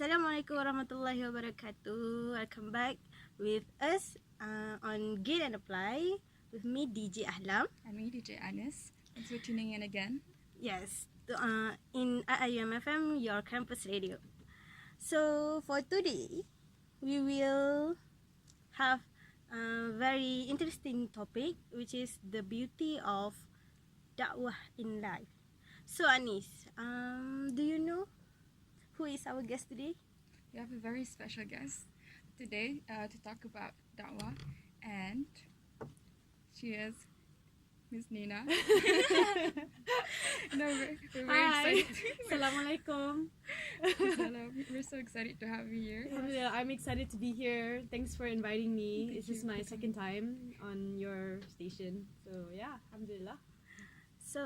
Assalamualaikum warahmatullahi wabarakatuh. Welcome back with us on Get and Apply with me, DJ AHLAAM. And me, DJ Anis. Thanks for tuning in again. Yes, in Iium FM, your campus radio. So for today, we will have a very interesting topic, which is the beauty of dakwah in life. So Anis, do you know who is our guest today? We have a very special guest today to talk about da'wah, and she is Miss Nina. No, we're very excited. Assalamualaikum. We're so excited to have you here. Alhamdulillah, I'm excited to be here. Thanks for inviting me. This is my second time on your station. So yeah, Alhamdulillah. So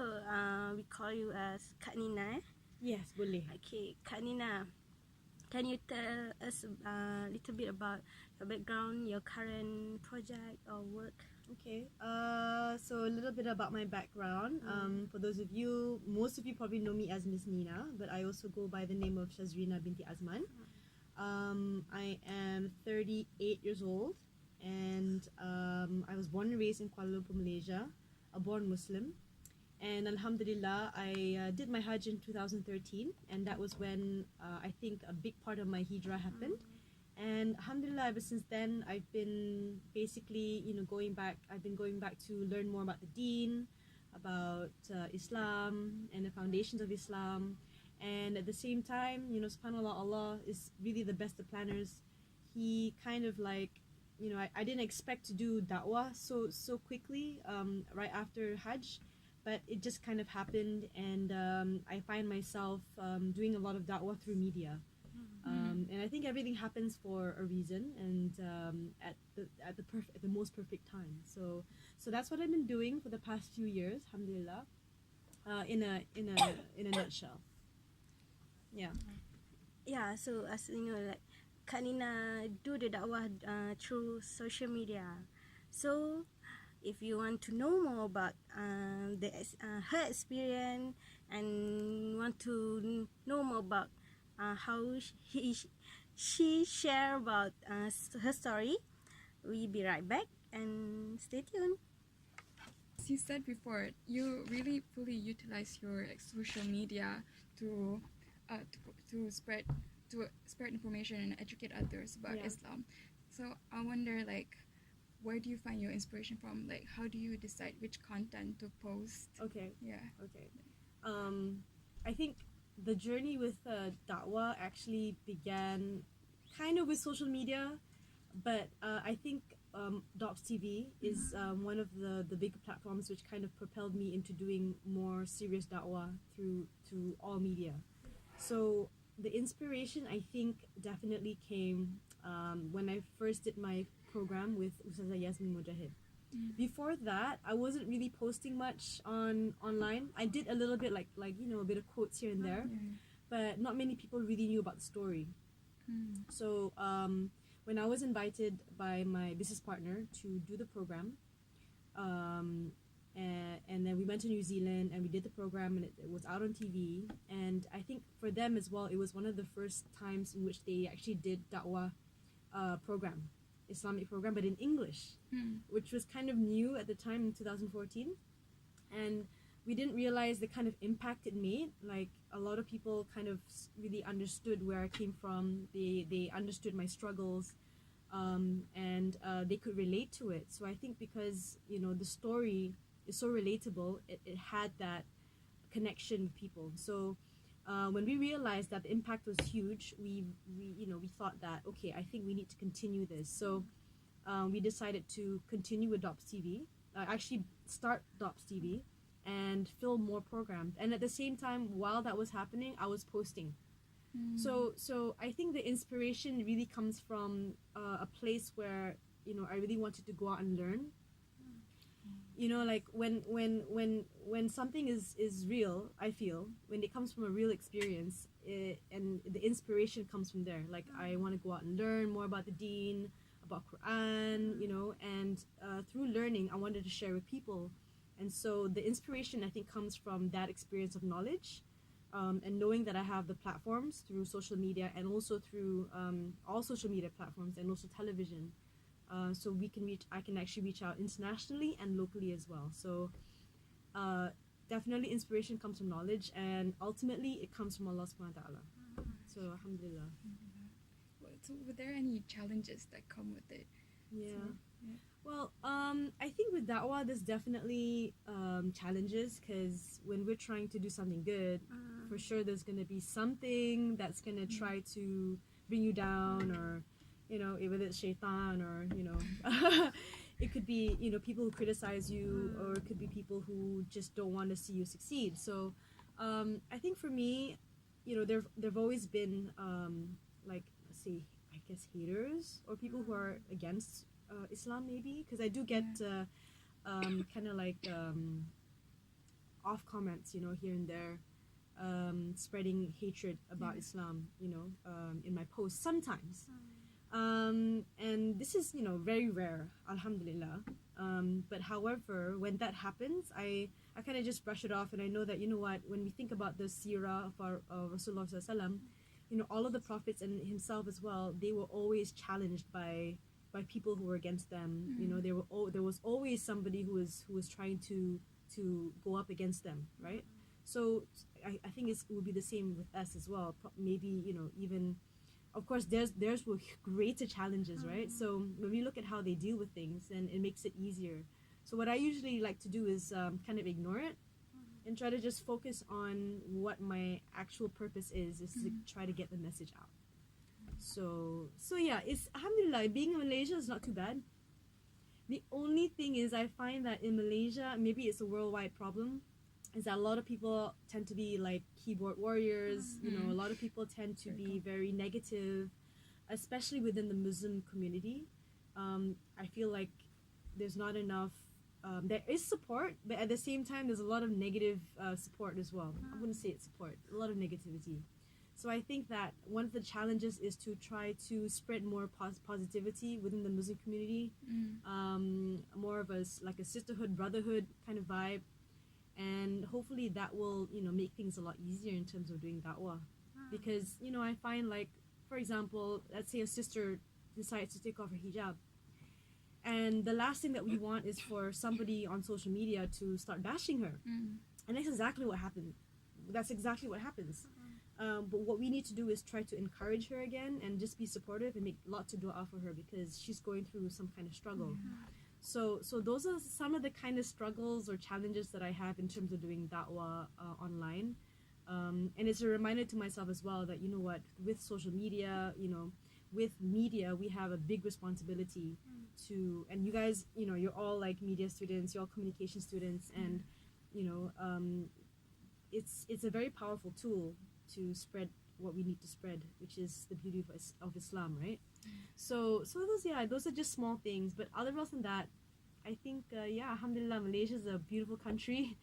we call you as Kak Nina. Yes, boleh. Okay, Kak Nina, can you tell us a little bit about your background, your current project or work? Okay. So a little bit about my background. For those of you, most of you probably know me as Miss Nina, but I also go by the name of Shazrina binti Azman. I am 38 years old, and I was born and raised in Kuala Lumpur, Malaysia, a born Muslim. And Alhamdulillah, I did my Hajj in 2013, and that was when I think a big part of my hijrah happened. And Alhamdulillah, ever since then, I've been basically, going back to learn more about the Deen, about Islam and the foundations of Islam. And at the same time, subhanAllah, Allah is really the best of planners. He kind of like, I didn't expect to do da'wah so quickly right after Hajj. But it just kind of happened, and I find myself doing a lot of da'wah through media. And I think everything happens for a reason, and at the most perfect time. So that's what I've been doing for the past few years, alhamdulillah, in a nutshell. Yeah. Yeah, so as you know, like Kak Nina do the da'wah through social media. So if you want to know more about her experience and want to know more about how she share about her story, we'll be right back and stay tuned. As you said before, you really fully utilize your social media to spread information and educate others about Islam. So I wonder, where do you find your inspiration from? Like, how do you decide which content to post? Okay. Yeah. Okay. I think the journey with da'wah actually began kind of with social media, but I think Dops TV is one of the big platforms which kind of propelled me into doing more serious da'wah through all media. So the inspiration, I think, definitely came when I first did my program with Ustazah Yasmin Mujahid. Before that, I wasn't really posting much online. I did a little bit like a bit of quotes here and there, but not many people really knew about the story. So when I was invited by my business partner to do the program, and then we went to New Zealand and we did the program, and it was out on TV. And I think for them as well, it was one of the first times in which they actually did da'wah program, Islamic program, but in English, which was kind of new at the time in 2014. And we didn't realize the kind of impact it made. Like, a lot of people kind of really understood where I came from. They understood my struggles, and they could relate to it. So I think because the story is so relatable, it had that connection with people. So when we realized that the impact was huge, we thought that, okay, I think we need to continue this. So we decided to continue with Dops TV, actually start Dops TV and film more programs. And at the same time, while that was happening, I was posting. So I think the inspiration really comes from a place where I really wanted to go out and learn. Like when something is real, I feel when it comes from a real experience, and the inspiration comes from there. Like, I want to go out and learn more about the Deen, about Quran, and through learning, I wanted to share with people. And so the inspiration, I think, comes from that experience of knowledge, and knowing that I have the platforms through social media and also through all social media platforms and also television, so I can actually reach out internationally and locally as well. So definitely inspiration comes from knowledge, and ultimately it comes from Allah subhanahu wa ta'ala. So alhamdulillah. So were there any challenges that come with it? Yeah. So, yeah. Well, I think with da'wah, there's definitely challenges, because when we're trying to do something good, for sure there's going to be something that's going to try to bring you down, or, you know, whether it's shaitan, or, you know, it could be, you know, people who criticize you, or it could be people who just don't want to see you succeed. So I think for me, you know, there've always been like, let's say, I guess haters, or people who are against Islam, maybe, because I do get kind of like off comments, you know, here and there, spreading hatred about Islam, you know, in my posts sometimes. And this is, you know, very rare, alhamdulillah. But however, when that happens, I kind of just brush it off, and I know that, you know what, when we think about the seerah of our Rasulullah sallallahu alaihi wasallam, you know, all of the prophets and himself as well, they were always challenged by people who were against them. You know, there was always somebody who was trying to go up against them, right? So I think it will be the same with us as well. Maybe, you know, even, of course, there's were greater challenges, right? So when we look at how they deal with things, then it makes it easier. So what I usually like to do is kind of ignore it and try to just focus on what my actual purpose is to try to get the message out. So yeah, it's alhamdulillah, being in Malaysia is not too bad. The only thing is, I find that in Malaysia, maybe it's a worldwide problem, is that a lot of people tend to be like keyboard warriors. You know, a lot of people tend to be very negative, especially within the Muslim community. I feel like there's not enough. There is support, but at the same time, there's a lot of negative support as well. I wouldn't say it's support, a lot of negativity. So I think that one of the challenges is to try to spread more positivity within the Muslim community, more of like a sisterhood, brotherhood kind of vibe, and hopefully that will, you know, make things a lot easier in terms of doing da'wah. Because, you know, I find, like, for example, let's say a sister decides to take off her hijab, and the last thing that we want is for somebody on social media to start bashing her. And that's exactly what happened. That's exactly what happens. But what we need to do is try to encourage her again and just be supportive and make lots of dua for her, because she's going through some kind of struggle. So those are some of the kind of struggles or challenges that I have in terms of doing da'wah online. And it's a reminder to myself as well that, you know what, with social media, you know, with media, we have a big responsibility to, and you guys, you know, you're all like media students, you're all communication students, and, you know, it's a very powerful tool to spread what we need to spread, which is the beauty of Islam, right? So those are just small things, but other than that, I think alhamdulillah, Malaysia is a beautiful country,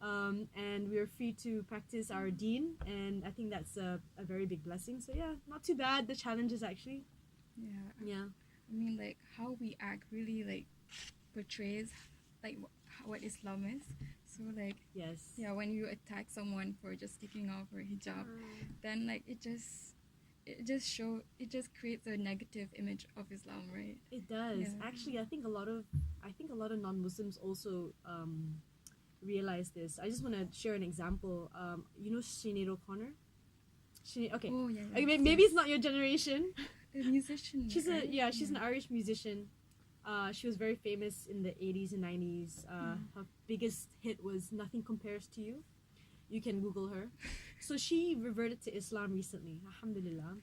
and we are free to practice our deen, and I think that's a very big blessing. So yeah, not too bad. The challenges actually. Yeah. I mean, like, how we act really, like, portrays, like, what Islam is. So, like, Yes. yeah, when you attack someone for just taking off her hijab, then, like, it just creates a negative image of Islam, right? It does. Yeah. Actually, I think a lot of non-Muslims also realize this. I just want to share an example. You know Sinead O'Connor? Okay. Oh yeah. Okay, maybe it's not your generation. The musician. She's right? she's an Irish musician. She was very famous in the 80s and 90s. Her biggest hit was Nothing Compares to You. You can Google her. So she reverted to Islam recently, alhamdulillah.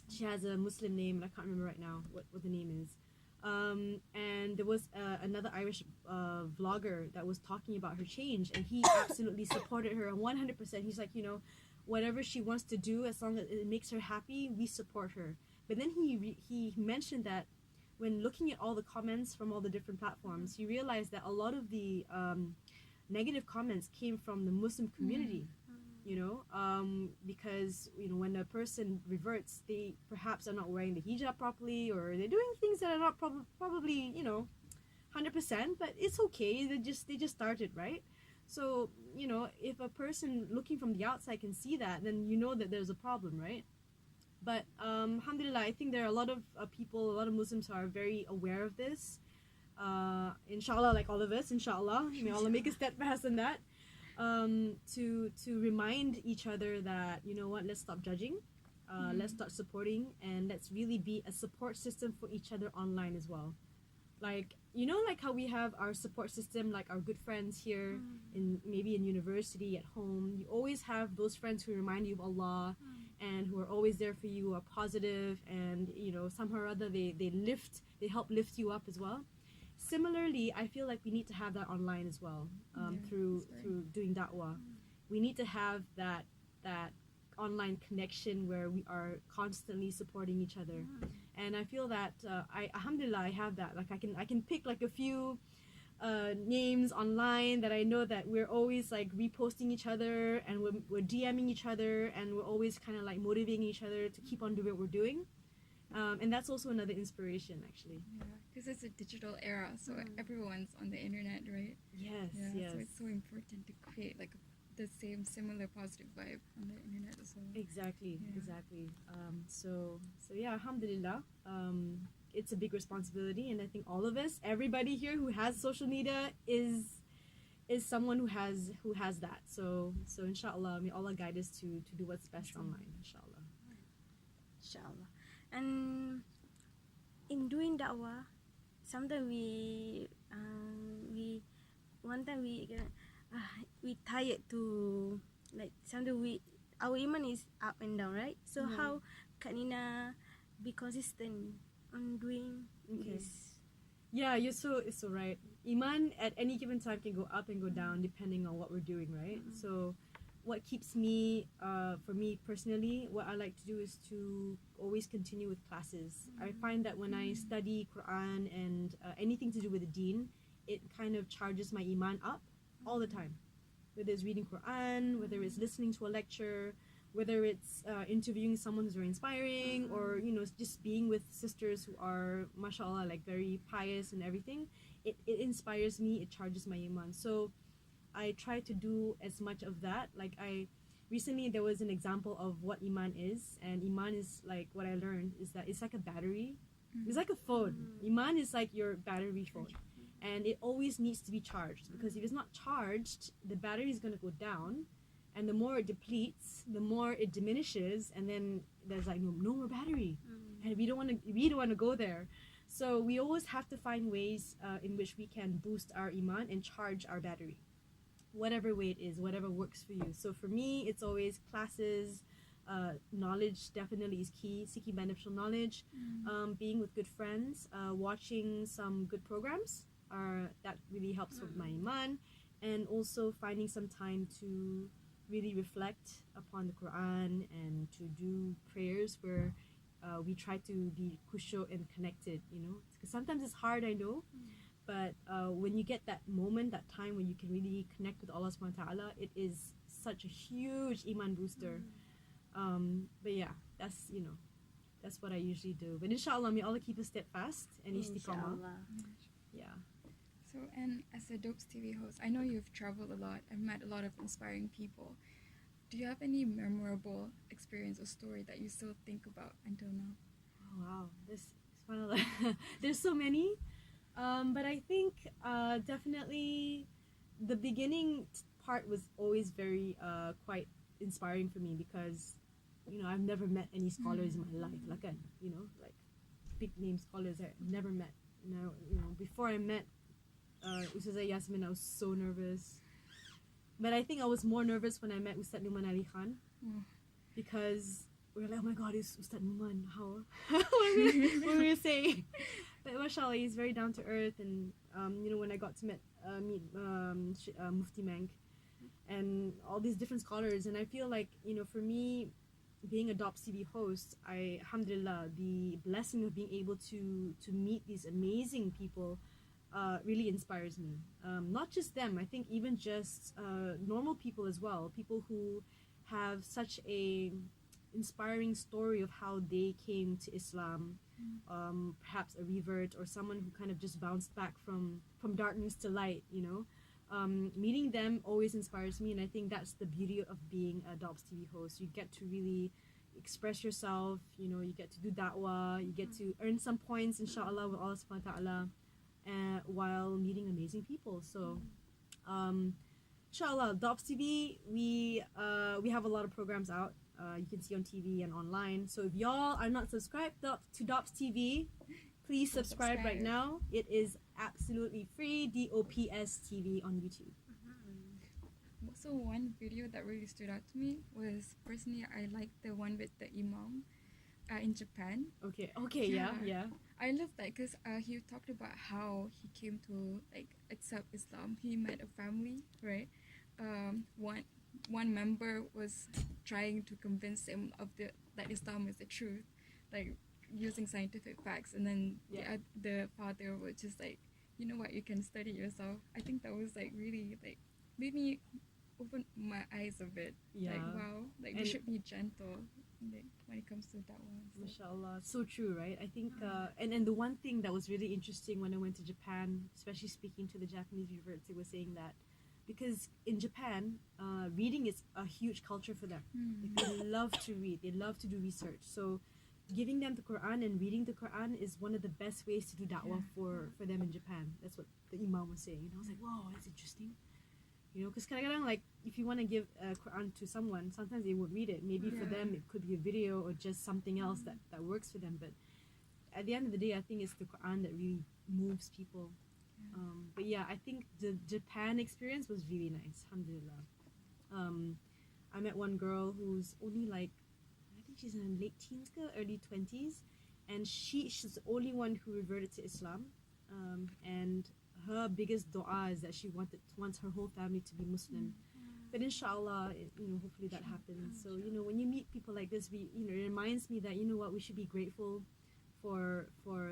She has a Muslim name, and I can't remember right now what the name is. And there was another Irish vlogger that was talking about her change, and he absolutely supported her 100%. He's like, you know, whatever she wants to do, as long as it makes her happy, we support her. But then he mentioned that when looking at all the comments from all the different platforms, he realized that a lot of the negative comments came from the Muslim community. You know, because, you know, when a person reverts, they perhaps are not wearing the hijab properly, or they're doing things that are not probably, you know, 100%, but it's okay. They just started, right? So, you know, if a person looking from the outside can see that, then you know that there's a problem, right? But alhamdulillah, I think there are a lot of people, a lot of Muslims who are very aware of this. Inshallah, like all of us, inshallah, may Allah make us steadfast in that. To remind each other that, you know what, let's stop judging, let's start supporting, and let's really be a support system for each other online as well. Like, you know, like how we have our support system, like our good friends here in maybe in university, at home. You always have those friends who remind you of Allah and who are always there for you, are positive, and you know, somehow or other they help lift you up as well. Similarly, I feel like we need to have that online as well, through doing da'wah. We need to have that online connection where we are constantly supporting each other. And I feel that alhamdulillah, I have that. Like I can pick like a few names online that I know that we're always like reposting each other, and we're DMing each other, and we're always kind of like motivating each other to keep on doing what we're doing. And that's also another inspiration, actually. Yeah, because it's a digital era, so everyone's on the internet, right? Yes, Yeah, yes. so it's so important to create like the same similar positive vibe on the internet as well. Exactly, Yeah. exactly. So yeah, alhamdulillah. It's a big responsibility, and I think all of us, everybody here who has social media, is someone who has that. So inshallah, may Allah guide us to do what's best online, inshallah. Inshallah. And in doing da'wah, sometimes we one time we tired to, like, sometimes our iman is up and down, right? So how Kak Nina be consistent on doing this? Yeah, you're so right. Iman at any given time can go up and go down depending on what we're doing, right? So what keeps me, for me personally, what I like to do is to always continue with classes. I find that when I study Quran and anything to do with the deen, it kind of charges my iman up all the time. Whether it's reading Quran, whether it's listening to a lecture, whether it's interviewing someone who's very inspiring, or you know, just being with sisters who are mashallah like very pious and everything, it inspires me, it charges my iman. So I try to do as much of that. Like recently there was an example of what iman is, and iman is like, what I learned is that it's like a battery. It's like a phone. Iman is like your battery phone, and it always needs to be charged, because if it's not charged, the battery is going to go down, and the more it depletes, the more it diminishes, and then there's like no more battery, and we don't want to go there. So we always have to find ways in which we can boost our iman and charge our battery, whatever way it is, whatever works for you. So for me, it's always classes. Knowledge definitely is key, seeking beneficial knowledge, being with good friends, watching some good programs, that really helps with my iman, and also finding some time to really reflect upon the Quran and to do prayers where we try to be khushu and connected, you know, because sometimes it's hard, I know, but when you get that moment, that time when you can really connect with Allah subhanahu wa ta'ala, it is such a huge iman booster. But yeah, that's, you know, that's what I usually do. But inshallah, may Allah keep us steadfast and istiqamah. Inshallah. Yeah. So, and as a Dopes TV host, I know you've traveled a lot and met a lot of inspiring people. Do you have any memorable experience or story that you still think about until now? Oh, wow, this subhanallah. There's so many, but I think definitely the beginning part was always very quite inspiring for me, because you know, I've never met any scholars in my life, like, you know, like big name scholars I've never met. Now, you know, before I met Ustazah Yasmin, I was so nervous. But I think I was more nervous when I met Ustad Numan Ali Khan, because we were like, oh my god, it's Ustad Numan, how? what were we saying? But mashallah, he's very down to earth, and you know, when I got to meet Mufti Mank and all these different scholars, and I feel like, you know, for me, being a Dops TV host, alhamdulillah, the blessing of being able to meet these amazing people really inspires me. Not just them, I think even just normal people as well, people who have such a inspiring story of how they came to Islam, perhaps a revert or someone who kind of just bounced back from darkness to light, you know. meeting them always inspires me, and I think that's the beauty of being a Dops TV host. You get to really express yourself, you know, you get to do da'wah, you get to earn some points, inshallah, with Allah subhanahu wa ta'ala, while meeting amazing people. So, inshallah, Dops TV, we have a lot of programs out. You can see on TV and online. So if y'all are not subscribed to Dops TV, please subscribe right now. It is absolutely free. DOPS TV on YouTube. Also, one video that really stood out to me was, personally, I liked the one with the Iium in Japan. Okay, Yeah. yeah. I love that because he talked about how he came to like accept Islam. He met a family, right? One member was trying to convince him of that Islam is the truth, like using scientific facts, and then the father was just like, you know what, you can study yourself. I think that was like really like made me open my eyes a bit. Yeah. Like, wow, like we And- should be gentle like, when it comes to that one. So. Mashallah, so true, right? I think, and the one thing that was really interesting when I went to Japan, especially speaking to the Japanese reverts, they were saying that because in Japan, reading is a huge culture for them. Like, they love to read, they love to do research. So, giving them the Quran and reading the Quran is one of the best ways to do da'wah for them in Japan. That's what the Imam was saying. And I was like, wow, that's interesting. You know, because kadang-kadang, like, if you want to give a Quran to someone, sometimes they won't read it. Maybe for them it could be a video or just something else that works for them. But at the end of the day, I think it's the Quran that really moves people. But yeah, I think the Japan experience was really nice, alhamdulillah. I met one girl who's only like, I think she's in her late teens, early 20s, and she's the only one who reverted to Islam. And her biggest dua is that she wants her whole family to be Muslim. But inshallah, hopefully that happens. So, when you meet people like this, it reminds me that, what, we should be grateful for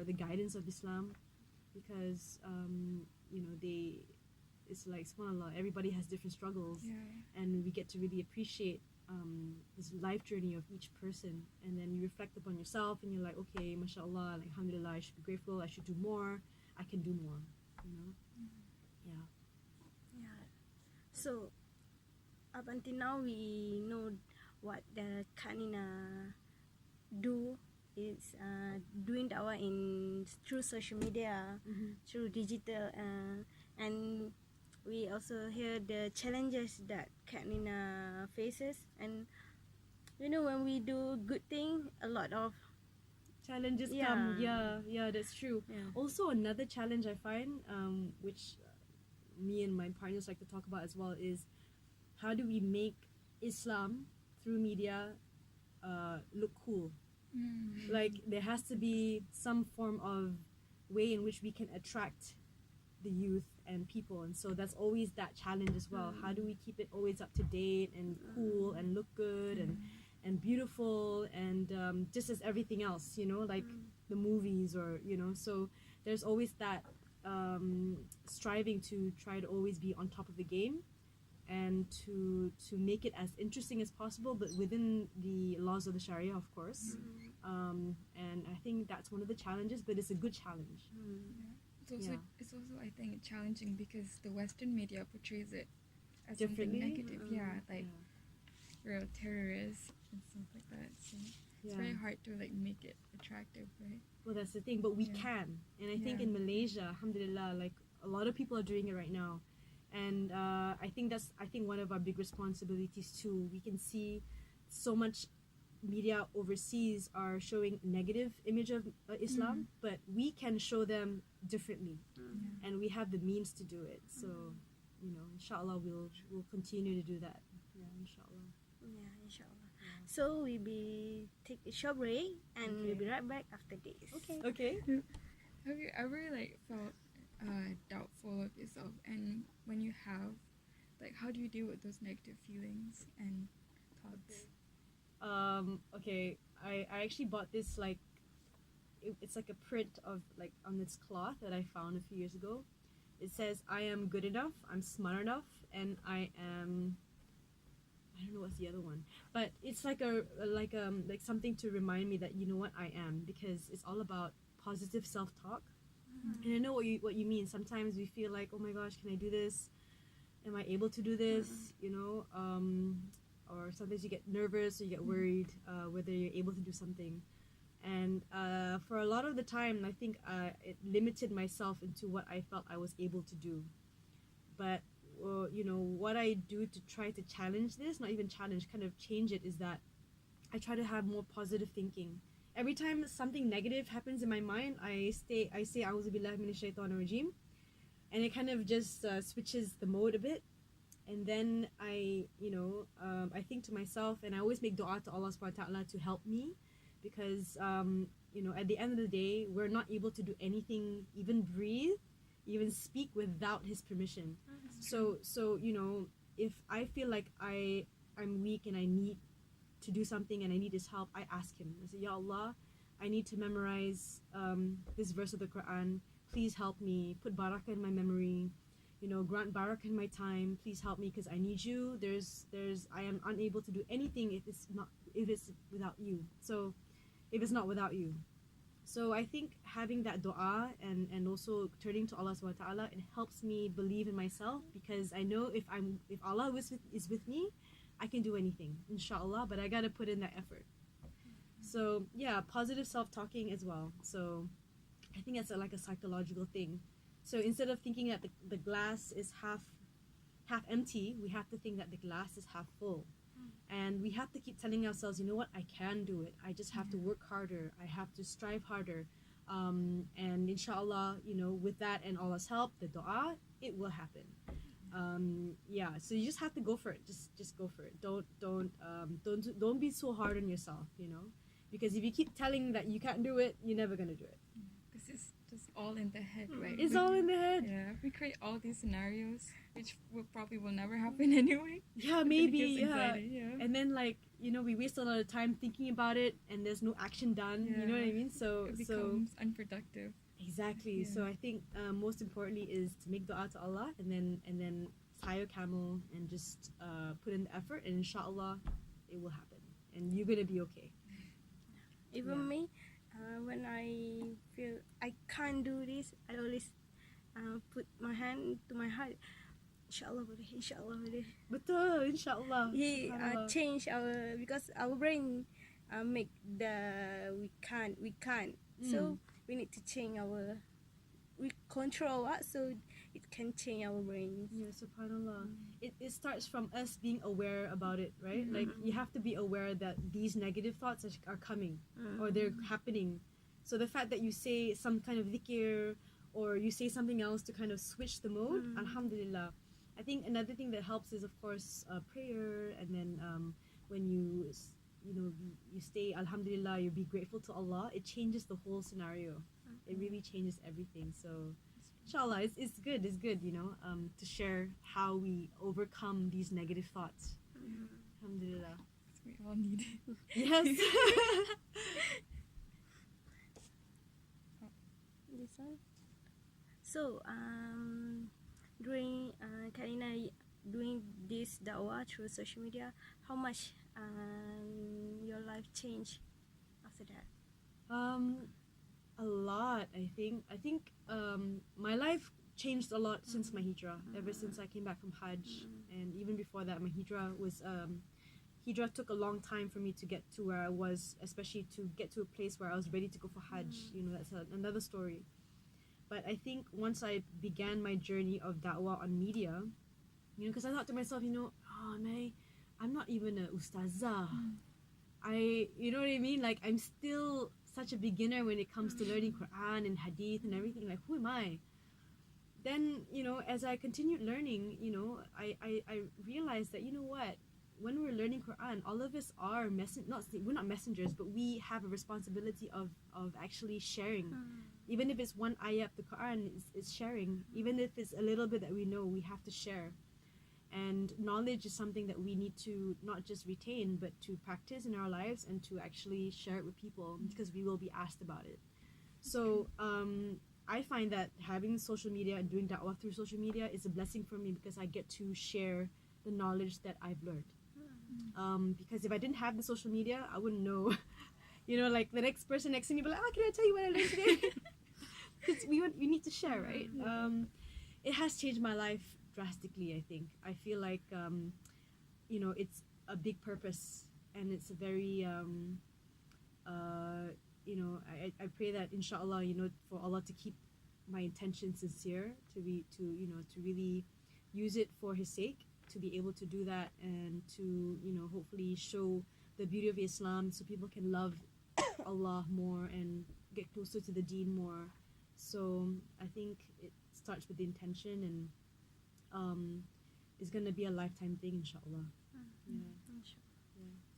the guidance of Islam, because, it's like, subhanAllah, everybody has different struggles, and we get to really appreciate this life journey of each person, and then you reflect upon yourself, and you're like, okay, mashallah, like, alhamdulillah, I should be grateful, I should do more, I can do more, Yeah. So, up until now, we know what the Kanina do is doing da'wah through social media, through digital, and we also hear the challenges that Kanina faces. And when we do good thing, a lot of challenges Yeah. come. Yeah, that's true. Yeah. Also, another challenge I find, which me and my partners like to talk about as well, is how do we make Islam through media look cool? Like, there has to be some form of way in which we can attract the youth and people, and so that's always that challenge as well. How do we keep it always up to date and cool and look good and beautiful, and just as everything else, like the movies, or so there's always that striving to try to always be on top of the game, and to make it as interesting as possible, but within the laws of the Sharia, of course. And I think that's one of the challenges, but it's a good challenge. It's also I think challenging because the Western media portrays it as Differently? something negative. Like real terrorists and stuff like that. So it's very hard to like make it attractive, right? Well, that's the thing, but we can, and I think in Malaysia, alhamdulillah, like, a lot of people are doing it right now, and I think one of our big responsibilities too. We can see so much media overseas are showing negative image of Islam, but we can show them differently, and we have the means to do it. So, inshallah, we'll continue to do that. Yeah, inshallah. Yeah, inshallah. So we be take a short break, and we'll be right back after this. Okay. Have you ever like felt doubtful of yourself, and when you have, like, how do you deal with those negative feelings and thoughts? Okay, I actually bought this, like, it's like a print of, like, on this cloth that I found a few years ago. It says, I am good enough, I'm smart enough, and I don't know what's the other one, but it's like like something to remind me that, you know what, I am, because it's all about positive self-talk. And I know what you mean. Sometimes we feel like, oh my gosh, can I do this? am I able to do this? You know, or sometimes you get nervous or you get worried whether you're able to do something. And for a lot of the time, I think it limited myself into what I felt I was able to do. But you know, what I do to try to challenge this, not even challenge, kind of change it, is that I try to have more positive thinking. Every time something negative happens in my mind, I say A'udhu billahi minash shaitanir rajim, and it kind of just switches the mode a bit. And then I think to myself, and I always make dua to Allah subhanahu wa ta'ala to help me, because you know, at the end of the day, we're not able to do anything, even breathe, even speak, without His permission. So you know, if I feel like I'm weak and I need to do something and I need His help, I ask Him. I say, Ya Allah, I need to memorize this verse of the Quran. Please help me. Put barakah in my memory. You know, grant barakah in my time. Please help me, because I need you. I am unable to do anything if it's without you. So if it's not without you. So I think having that dua and also turning to Allah subhanahu wa ta'ala, it helps me believe in myself, because I know if Allah is with me, I can do anything, inshallah, but I gotta put in that effort. So yeah, positive self-talking as well. So I think that's like a psychological thing. So instead of thinking that the glass is half empty, we have to think that the glass is half full. And we have to keep telling ourselves, you know what, I can do it. I just have to work harder. I have to strive harder. And inshallah, you know, with that and Allah's help, the dua, it will happen. Yeah, so you just have to go for it. Just go for it. Don't be so hard on yourself, you know, because if you keep telling that you can't do it, you're never gonna do it. Because it's just all in the head, right? It's all in the head. Yeah, we create all these scenarios which will never happen anyway. Yeah, maybe. Yeah. And then, like, you know, we waste a lot of time thinking about it, and there's no action done. Yeah. You know what I mean? So it becomes unproductive. Exactly. Yeah. So I think most importantly is to make dua to Allah, and then tie your camel and just put in the effort, and inshallah it will happen, and you're gonna be okay. Even me, when I feel I can't do this, I always put my hand to my heart. Inshallah boleh, inshallah boleh. Betul, inshallah. He Subhanallah. change because our brain make we can't. So we need to change we control what, so it can change our brains. Yeah, subhanallah. It starts from us being aware about it, right? Like, you have to be aware that these negative thoughts are coming, or they're happening. So the fact that you say some kind of dhikr, or you say something else to kind of switch the mode, alhamdulillah. I think another thing that helps is, of course, prayer, and then when you stay alhamdulillah, you be grateful to Allah, it changes the whole scenario. It really changes everything. So inshallah, it's good, you know, to share how we overcome these negative thoughts. Alhamdulillah. We all need it. Yes. This one. So during Karina doing this da'wah through social media, how much your life changed after that? A lot, I think. My life changed a lot since my hijrah. Ever since I came back from Hajj, and even before that, my hijrah took a long time for me to get to where I was, especially to get to a place where I was ready to go for Hajj. You know, that's another story. But I think once I began my journey of da'wah on media, you know, because I thought to myself, you know, I'm not even a ustazah. You know what I mean? Like, I'm still such a beginner when it comes to learning Quran and Hadith and everything. Like, who am I? Then, you know, as I continued learning, you know, I realized that, you know what? When we're learning Quran, all of us are we're not messengers, but we have a responsibility of actually sharing. Even if it's one ayah of the Quran, is sharing. Even if it's a little bit that we know, we have to share. And knowledge is something that we need to not just retain, but to practice in our lives and to actually share it with people, because we will be asked about it. So I find that having social media and doing da'wah through social media is a blessing for me, because I get to share the knowledge that I've learned. Because if I didn't have the social media, I wouldn't know. You know, like, the next person next to me will be like, can I tell you what I learned today? Because we need to share, right? It has changed my life drastically. I feel like it's a big purpose, and it's a very I pray that inshallah, for Allah to keep my intention sincere, to really use it for His sake, to be able to do that, and to hopefully show the beauty of Islam so people can love Allah more and get closer to the deen more. So I think it starts with the intention, and it's gonna be a lifetime thing, inshallah.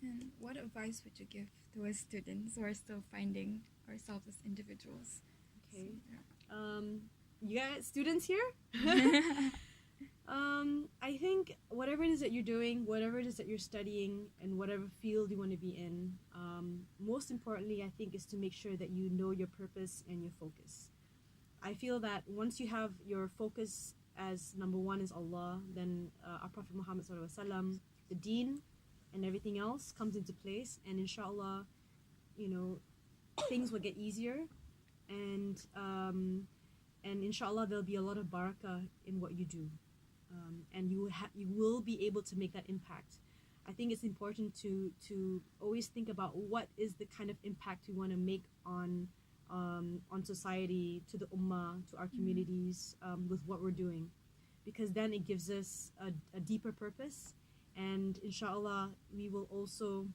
And what advice would you give to our students who are still finding ourselves as individuals? Okay. So, You got students here? I think whatever it is that you're doing, whatever it is that you're studying, and whatever field you want to be in, most importantly, I think, is to make sure that you know your purpose and your focus. I feel that once you have your focus as number one is Allah, then our Prophet Muhammad SAW, the deen, and everything else comes into place, and inshallah, things will get easier, and inshallah there'll be a lot of barakah in what you do, and you will be able to make that impact. I think it's important to always think about what is the kind of impact we want to make on society, to the ummah, to our communities, with what we're doing, because then it gives us a deeper purpose, and inshallah we will also,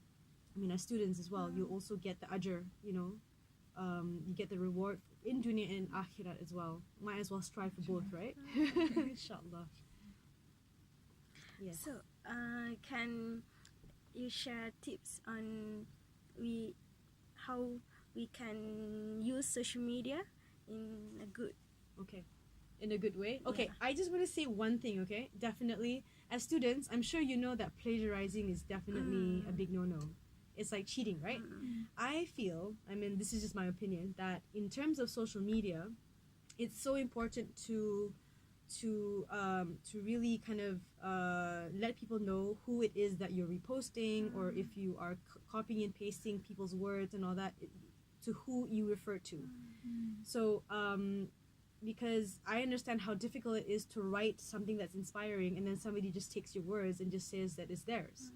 as students as well, you also get the ajr, you get the reward in dunya and akhirat as well. Might as well strive for both, right? Inshallah. Yes. So, can you share tips on how we can use social media in a good In a good way? Okay, I just want to say one thing, okay? Definitely, as students, I'm sure you know that plagiarizing is definitely a big no-no. It's like cheating, right? I feel, this is just my opinion, that in terms of social media, it's so important to really kind of let people know who it is that you're reposting, or if you are copying and pasting people's words and all that, to who you refer to. So because I understand how difficult it is to write something that's inspiring, and then somebody just takes your words and just says that it's theirs.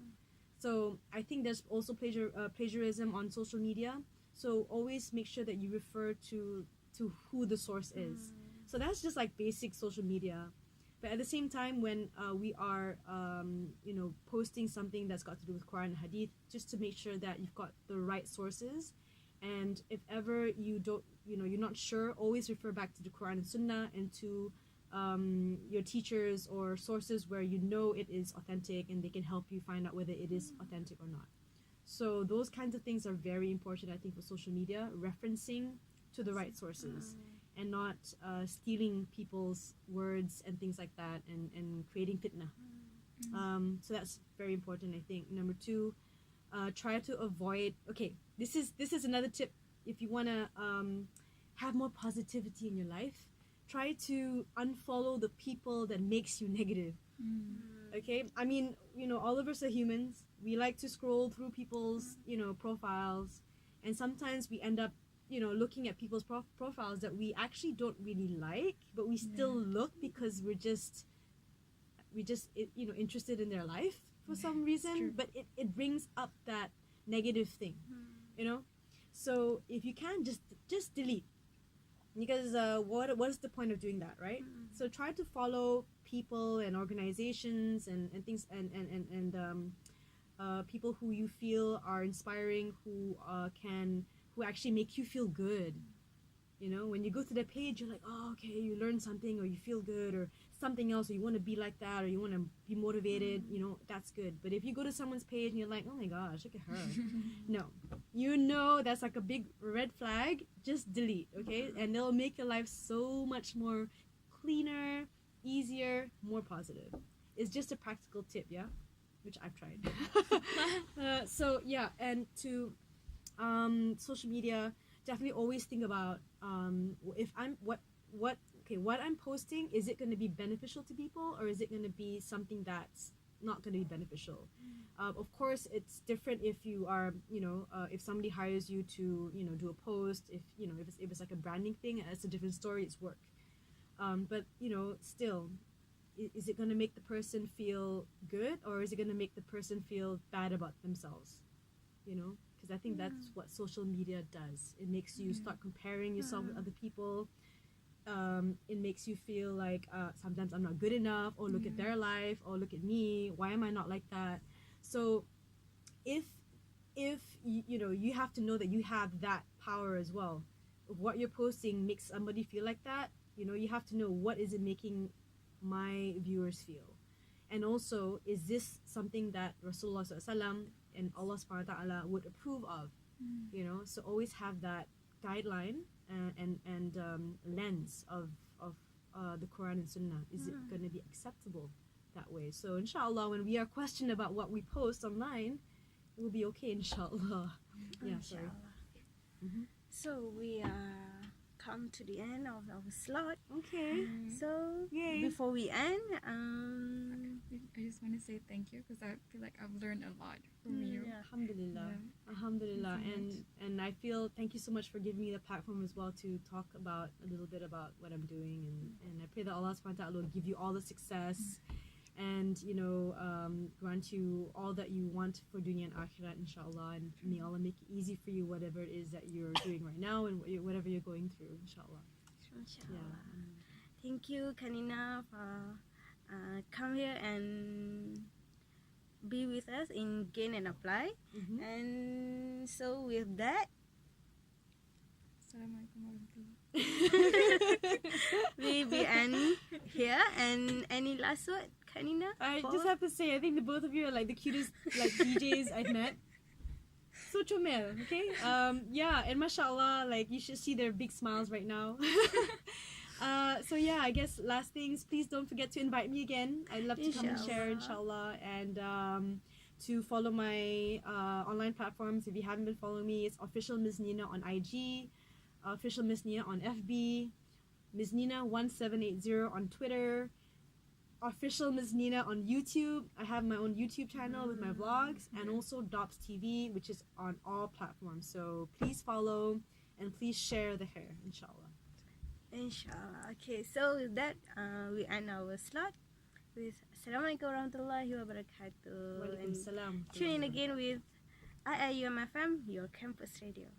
So I think there's also plagiarism on social media. So always make sure that you refer to who the source is. So that's just like basic social media. But at the same time, when we are posting something that's got to do with Quran and Hadith, just to make sure that you've got the right sources. And if ever you don't, you're not sure, always refer back to the Quran and Sunnah, and to your teachers or sources where it is authentic, and they can help you find out whether it is authentic or not. So those kinds of things are very important, I think, for social media, referencing to the right sources, and not stealing people's words and things like that, and creating fitna. So that's very important, I think. Number two, try to avoid, this is another tip. If you want to have more positivity in your life, try to unfollow the people that makes you negative. Okay, all of us are humans. We like to scroll through people's profiles, and sometimes we end up looking at people's profiles that we actually don't really like, but we still look because we're just interested in their life for some reason. But it brings up that negative thing, so if you can, just delete, because what is the point of doing that, right? So try to follow people and organizations and things, and people who you feel are inspiring, who actually make you feel good. When you go to their page, you're like, oh, okay, you learn something, or you feel good, or something else, or you want to be like that, or you want to be motivated, that's good. But if you go to someone's page and you're like, oh my gosh, look at her, no, that's like a big red flag. Just delete, okay? And it'll make your life so much more cleaner, easier, more positive. It's just a practical tip, yeah, which I've tried. So yeah, and to social media, definitely always think about if I'm what I'm posting, is it going to be beneficial to people, or is it going to be something that's not going to be beneficial? Of course, it's different if you are, if somebody hires you to, do a post. If it's like a branding thing, it's a different story. It's work. But still, is it going to make the person feel good, or is it going to make the person feel bad about themselves? You know, because I think that's what social media does. It makes you start comparing yourself with other people. It makes you feel like sometimes I'm not good enough, or look at their life, or look at me, why am I not like that? So if you know, you have to know that you have that power as well. If what you're posting makes somebody feel like that, you know, you have to know, what is it making my viewers feel? And also, is this something that Rasulullah SAW and Allah subhanahu wa ta'ala would approve of? You know, so always have that guideline and lens of the Quran and Sunnah. Is it going to be acceptable that way? So inshallah, when we are questioned about what we post online, it will be okay, inshallah. Yeah, sorry. Inshallah. So we come to the end of our slot. Okay. So Yay. before we end, I just want to say thank you, because I feel like I've learned a lot from you. Alhamdulillah. Yeah. Alhamdulillah. Thank you so And I feel, thank you so much for giving me the platform as well to talk about a little bit about what I'm doing, and I pray that Allah subhanahu wa ta'ala will give you all the success and, you know, grant you all that you want for dunya and akhirat, inshallah, and may Allah make it easy for you, whatever it is that you're doing right now and whatever you're going through, inshallah. inshallah. Thank you, Kanina, for come here and be with us in Gain and Apply. And so with that, Assalamualaikum warahmatullahi. we be ending here. And any last word, Kanina? I just have to say, I think the both of you are like the cutest like DJs I've met. So chomel, okay? Yeah, and mashallah, like you should see their big smiles right now. So yeah, I guess last things, please don't forget to invite me again. I'd love to come and share, inshallah, and to follow my online platforms. If you haven't been following me, it's official Ms. Nina on IG, official Ms. Nina on FB, Ms. Nina 1780 on Twitter, official Ms. Nina on YouTube. I have my own YouTube channel with my vlogs, and also Dops TV, which is on all platforms. So please follow and please share the hair, inshallah. Inshallah. Okay, so with that, we end our slot with Assalamualaikum warahmatullahi wabarakatuh. And Waalaikumsalam. tune in again with Iium FM, your campus radio.